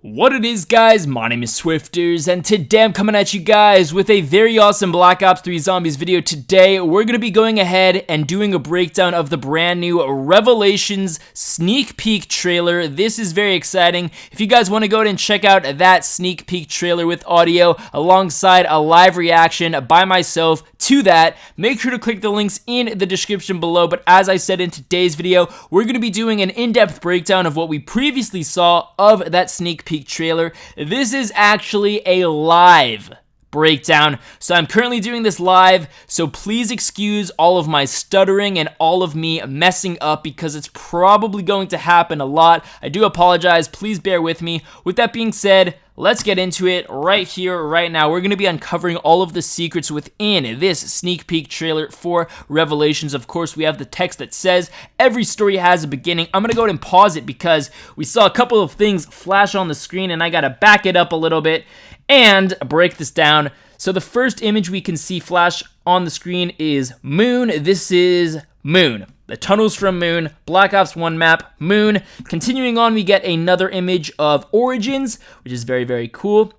What it is, guys, my name is Swifterrs, and today I'm coming at you guys with a very awesome Black Ops 3 Zombies video. Today, we're going to be going ahead and doing a breakdown of the brand new Revelations sneak peek trailer. This is very exciting. If you guys want to go ahead and check out that sneak peek trailer with audio alongside a live reaction by myself to that, make sure to click the links in the description below. But as I said in today's video, we're going to be doing an in-depth breakdown of what we previously saw of that sneak peek trailer. This is actually a live breakdown, so I'm currently doing this live, so please excuse all of my stuttering and all of me messing up because it's probably going to happen a lot. I do apologize, please bear with me. With that being said, let's get into it right here, right now. We're going to be uncovering all of the secrets within this sneak peek trailer for Revelations. Of course, we have the text that says, every story has a beginning. I'm going to go ahead and pause it because we saw a couple of things flash on the screen and I got to back it up a little bit and break this down. So the first image we can see flash on the screen is Moon. This is Moon. The tunnels from Moon, Black Ops 1 map, Moon. Continuing on, we get another image of Origins, which is very, very cool.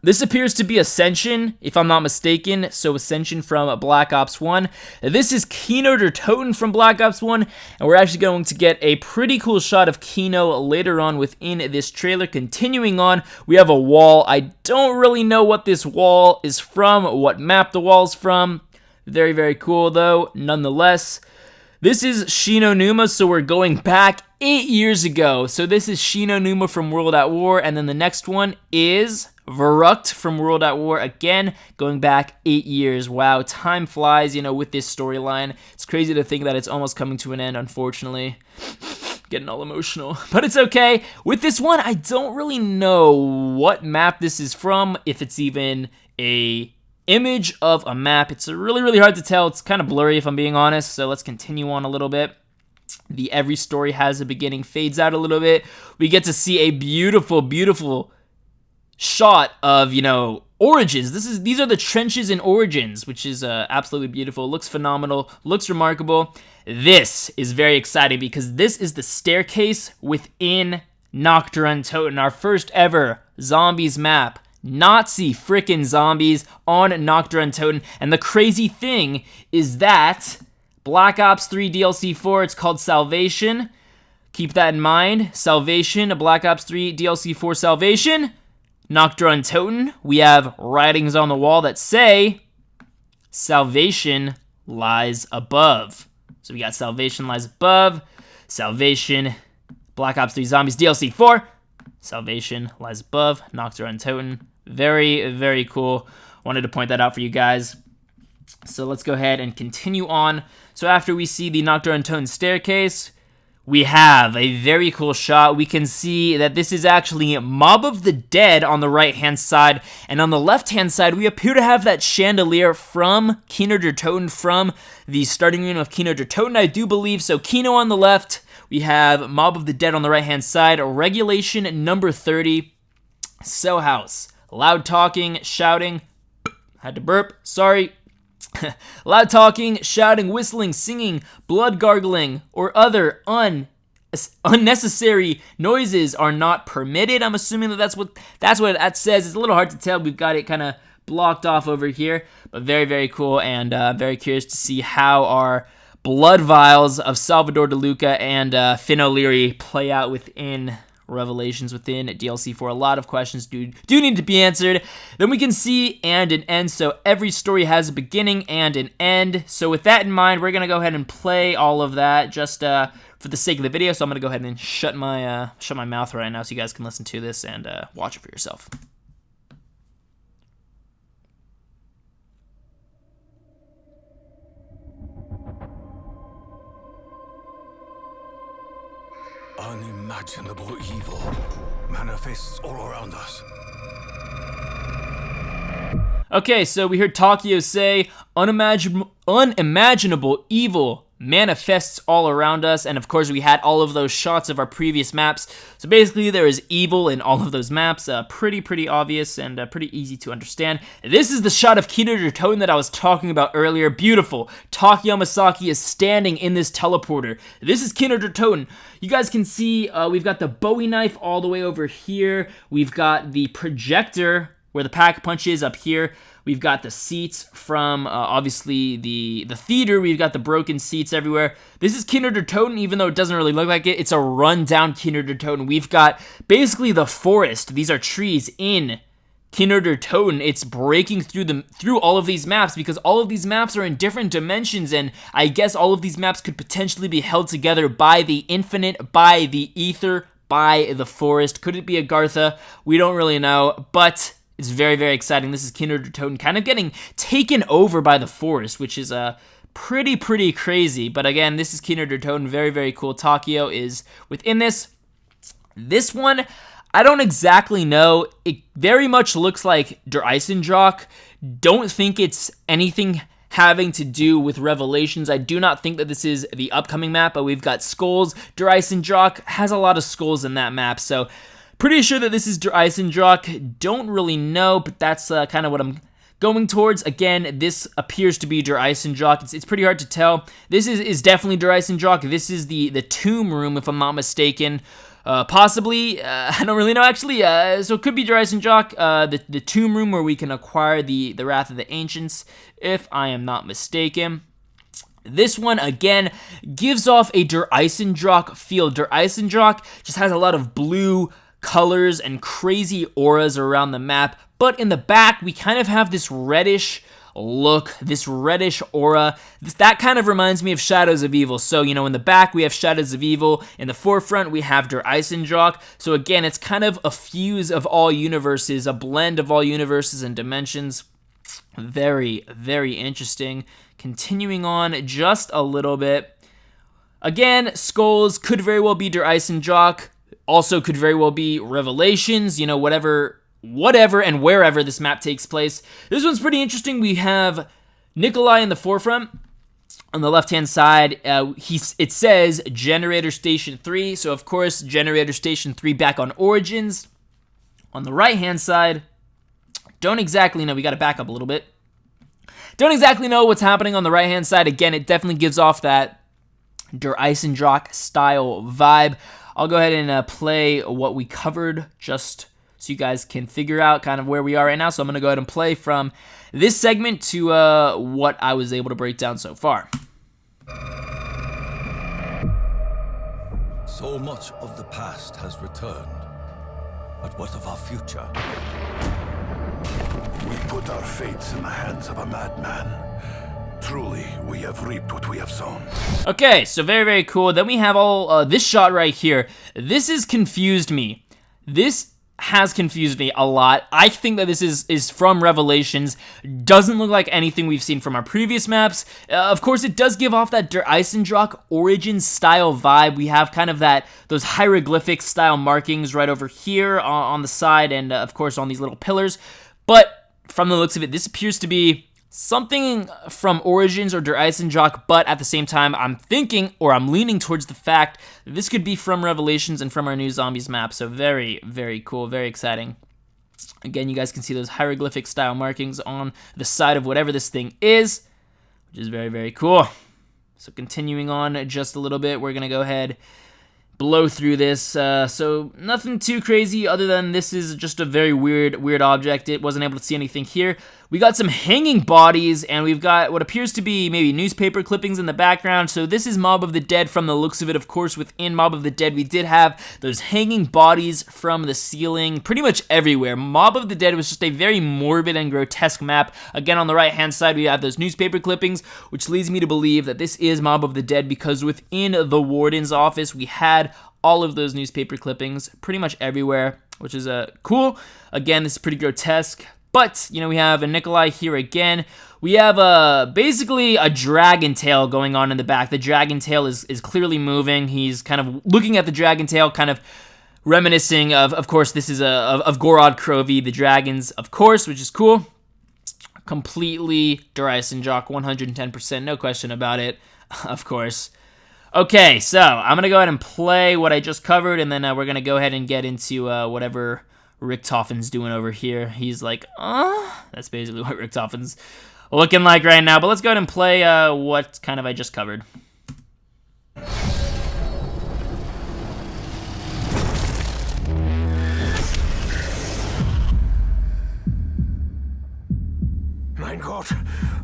This appears to be Ascension, if I'm not mistaken. So Ascension from Black Ops 1. This is Kino der Toten from Black Ops 1. And we're actually going to get a pretty cool shot of Kino later on within this trailer. Continuing on, we have a wall. I don't really know what this wall is from, what map the wall's from. Very, very cool though, nonetheless. This is Shino Numa, so we're going back 8 years ago. So this is Shino Numa from World at War, and then the next one is Verrucht from World at War, again, going back 8 years. Wow, time flies, with this storyline. It's crazy to think that it's almost coming to an end, unfortunately. Getting all emotional, but it's okay. With this one, I don't really know what map this is from, if it's even a image of a map. It's really, really hard to tell. It's kind of blurry if I'm being honest, so let's continue on a little bit. The every story has a beginning fades out a little bit. We get to see a beautiful, beautiful shot of, Origins. These are the trenches in Origins, which is absolutely beautiful. Looks phenomenal, looks remarkable. This is very exciting because this is the staircase within Nacht der Untoten, our first ever zombies map. Nazi frickin' zombies on Nacht der Untoten. And the crazy thing is that Black Ops 3 DLC 4, it's called Salvation. Keep that in mind. Salvation, a Black Ops 3 DLC 4 Salvation. Nacht der Untoten, we have writings on the wall that say, Salvation lies above. So we got Salvation lies above. Salvation, Black Ops 3 Zombies DLC 4. Salvation lies above, Nacht der Untoten. Very, very cool. Wanted to point that out for you guys. So let's go ahead and continue on. So after we see the Nacht der Untoten staircase, we have a very cool shot. We can see that this is actually Mob of the Dead on the right-hand side. And on the left-hand side, we appear to have that chandelier from Kino der Toten, from the starting room of Kino der Toten, I do believe. So Kino on the left, we have Mob of the Dead on the right-hand side. Regulation number 30, Cell House. Loud talking, shouting, had to burp, sorry. Loud talking, shouting, whistling, singing, blood gargling, or other unnecessary noises are not permitted. I'm assuming that's what that says. It's a little hard to tell. We've got it kind of blocked off over here, but very, very cool, and very curious to see how our blood vials of Salvador De Luca and Finn O'Leary play out within Revelations, within DLC 4. A lot of questions do need to be answered. Then we can see and an end. So every story has a beginning and an end. So with that in mind, we're gonna go ahead and play all of that just for the sake of the video. So I'm gonna go ahead and shut my mouth right now so you guys can listen to this and watch it for yourself. Unimaginable evil manifests all around us. Okay, so we heard Takio say, unimaginable evil manifests all around us, and of course we had all of those shots of our previous maps. So basically there is evil in all of those maps. Pretty obvious and pretty easy to understand. This is the shot of Kinder Toten that I was talking about earlier. Beautiful. Taki Yamasaki is standing in this teleporter. This is Kinder Toten. You guys can see we've got the Bowie knife all the way over here. We've got the projector where the pack punch is up here. We've got the seats from, obviously, the theater. We've got the broken seats everywhere. This is Kinder Toten, even though it doesn't really look like it. It's a run-down Kinder Toten. We've got basically the forest. These are trees in Kinder Toten. It's breaking through all of these maps because all of these maps are in different dimensions, and I guess all of these maps could potentially be held together by the infinite, by the ether, by the forest. Could it be Agartha? We don't really know, but it's very exciting. This is Kinder Toten kind of getting taken over by the forest, which is pretty crazy. But again, this is Kinder Toten. Very cool. Takio is within this. This one, I don't exactly know. It very much looks like Der Eisendrache. Don't think it's anything having to do with Revelations. I do not think that this is the upcoming map, but we've got skulls. Der Eisendrache has a lot of skulls in that map, so pretty sure that this is Der Eisendrache. Don't really know, but that's kind of what I'm going towards. Again, this appears to be Der Eisendrache. It's pretty hard to tell. This is definitely Der Eisendrache. This is the tomb room, if I'm not mistaken. Possibly, I don't really know actually. So it could be Der Eisendrache, the tomb room where we can acquire the Wrath of the Ancients, if I am not mistaken. This one, again, gives off a Der Eisendrache feel. Der Eisendrache just has a lot of blue colors and crazy auras around the map, but in the back we kind of have this reddish look, this reddish aura. That kind of reminds me of Shadows of Evil. So, you know, in the back we have Shadows of Evil, in the forefront we have Der Eisendrache. So again, it's kind of a fuse of all universes, a blend of all universes and dimensions. Very interesting. Continuing on just a little bit. Again, skulls could very well be Der Eisendrache. Also could very well be Revelations, you know, whatever and wherever this map takes place. This one's pretty interesting. We have Nikolai in the forefront. On the left-hand side, it says Generator Station 3. So, of course, Generator Station 3 back on Origins. On the right-hand side, don't exactly know. We got to back up a little bit. Don't exactly know what's happening on the right-hand side. Again, it definitely gives off that Der Eisendrache style vibe. I'll go ahead and play what we covered just so you guys can figure out kind of where we are right now. So I'm going to go ahead and play from this segment to what I was able to break down so far. So much of the past has returned, but what of our future? We put our fates in the hands of a madman. Truly, we have reaped what we have sown. Okay, so very cool. Then we have all this shot right here. This has confused me. This has confused me a lot. I think that this is from Revelations. Doesn't look like anything we've seen from our previous maps. Of course, it does give off that Der Eisendrache Origins style vibe. We have kind of those hieroglyphic style markings right over here on the side and, of course, on these little pillars. But from the looks of it, this appears to be something from Origins or Der Eisendrache, but at the same time, I'm leaning towards the fact that this could be from Revelations and from our new Zombies map, so very cool, very exciting. Again, you guys can see those hieroglyphic style markings on the side of whatever this thing is, which is very cool. So continuing on just a little bit, we're going to go ahead blow through this, so nothing too crazy other than this is just a very weird object. It wasn't able to see anything here. We got some hanging bodies, and we've got what appears to be maybe newspaper clippings in the background. So this is Mob of the Dead from the looks of it. Of course, within Mob of the Dead, we did have those hanging bodies from the ceiling pretty much everywhere. Mob of the Dead was just a very morbid and grotesque map. Again, on the right-hand side, we have those newspaper clippings, which leads me to believe that this is Mob of the Dead because within the warden's office, we had all of those newspaper clippings pretty much everywhere, which is cool. Again, this is pretty grotesque. But, you know, we have a Nikolai here again. We have basically a dragon tail going on in the back. The dragon tail is clearly moving. He's kind of looking at the dragon tail, kind of reminiscing of course, this is of Gorod Krovi, the dragons, of course, which is cool. Completely Der Eisendrache, 110%, no question about it. of course. Okay, so I'm going to go ahead and play what I just covered, and then we're going to go ahead and get into whatever Richtofen's doing over here. He's like, that's basically what Richtofen's looking like right now. But let's go ahead and play what kind of I just covered. Mein Gott,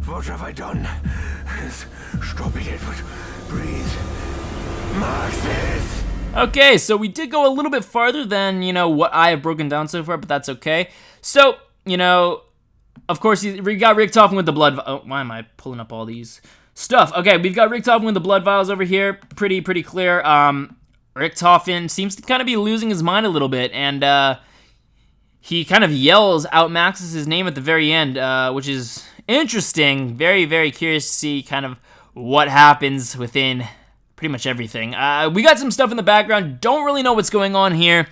what have I done? Stop it, Edward. Breathe. Marxist! Okay, so we did go a little bit farther than, you know, what I have broken down so far, but that's okay. So, you know, of course, we got Richtofen with the blood... Oh, why am I pulling up all these stuff? Okay, we've got Richtofen with the blood vials over here. Pretty clear. Richtofen seems to kind of be losing his mind a little bit, and he kind of yells out Maxis' name at the very end, which is interesting. Very curious to see kind of what happens within pretty much everything. We got some stuff in the background. Don't really know what's going on here.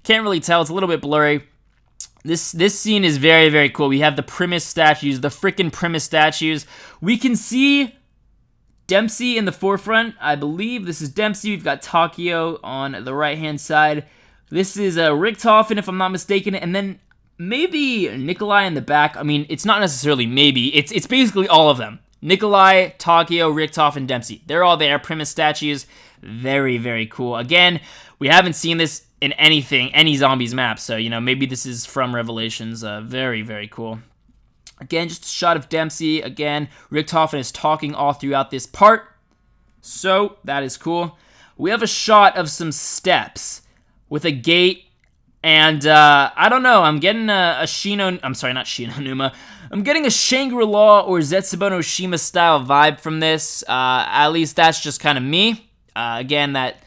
Can't really tell. It's a little bit blurry. This scene is very cool. We have the Primus statues, the frickin' Primus statues. We can see Dempsey in the forefront. I believe this is Dempsey. We've got Takio on the right-hand side. This is Richtofen, if I'm not mistaken, and then maybe Nikolai in the back. I mean, it's not necessarily maybe. It's basically all of them. Nikolai, Takio, Richtofen, Dempsey. They're all there. Primus statues. Very cool. Again, we haven't seen this in any zombies map, so, you know, maybe this is from Revelations. Very cool. Again, just a shot of Dempsey. Again, Richtofen is talking all throughout this part, so that is cool. We have a shot of some steps with a gate, and I don't know, I'm getting I'm sorry, not Shinonuma. I'm getting a Shangri-La or Zetsubo no Shima style vibe from this. At least that's just kind of me. Again, that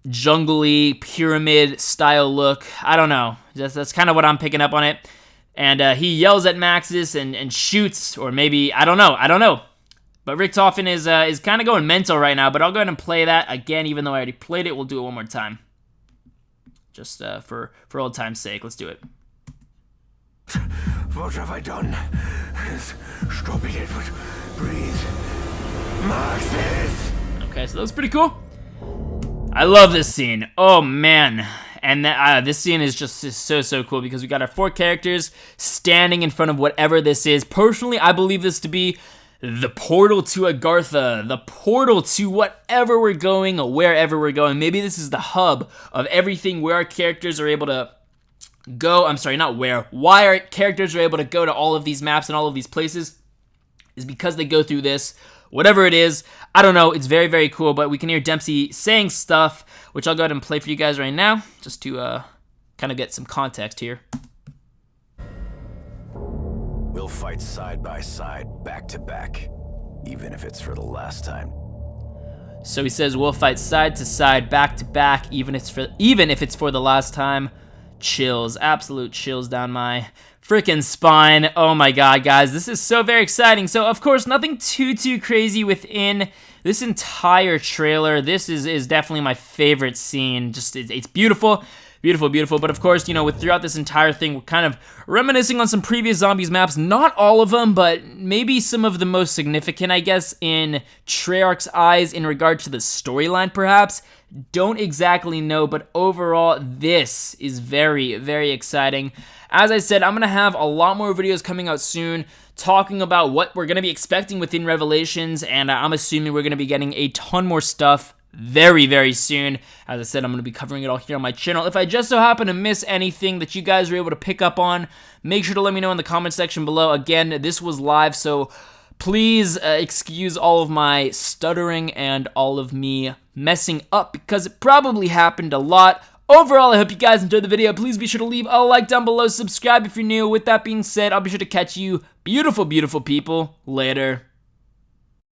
jungly pyramid style look. I don't know. That's kind of what I'm picking up on it. And he yells at Maxis and shoots, or maybe, I don't know. But Richtofen is kind of going mental right now, but I'll go ahead and play that again, even though I already played it. We'll do it one more time. Just for old time's sake, let's do it. What have I done? Stop it, Edward. Breathe. Marxist! Okay, so that was pretty cool. I love this scene. Oh, man. And this scene is just so cool because we got our 4 characters standing in front of whatever this is. Personally, I believe this to be the portal to Agartha, the portal to whatever we're going, or wherever we're going. Maybe this is the hub of everything where our characters are able to go. I'm sorry, not where. Why our characters are able to go to all of these maps and all of these places is because they go through this. Whatever it is, I don't know. It's very cool, but we can hear Dempsey saying stuff, which I'll go ahead and play for you guys right now, just to kind of get some context here. We'll fight side by side, back to back, even if it's for the last time. So he says we'll fight side to side, back to back, even if it's for the last time. Chills, absolute chills down my freaking spine. Oh my god, guys, this is so very exciting. So of course, nothing too crazy within this entire trailer. This is definitely my favorite scene. Just it's beautiful. Beautiful. But of course, you know, throughout this entire thing, we're kind of reminiscing on some previous zombies maps. Not all of them, but maybe some of the most significant, I guess, in Treyarch's eyes in regard to the storyline, perhaps. Don't exactly know, but overall, this is very exciting. As I said, I'm going to have a lot more videos coming out soon talking about what we're going to be expecting within Revelations, and I'm assuming we're going to be getting a ton more stuff very soon. As I said, I'm going to be covering it all here on my channel. If I just so happen to miss anything that you guys were able to pick up on, make sure to let me know in the comment section below. Again, this was live, so please excuse all of my stuttering and all of me messing up because it probably happened a lot. Overall, I hope you guys enjoyed the video. Please be sure to leave a like down below, subscribe if you're new. With that being said, I'll be sure to catch you beautiful people later.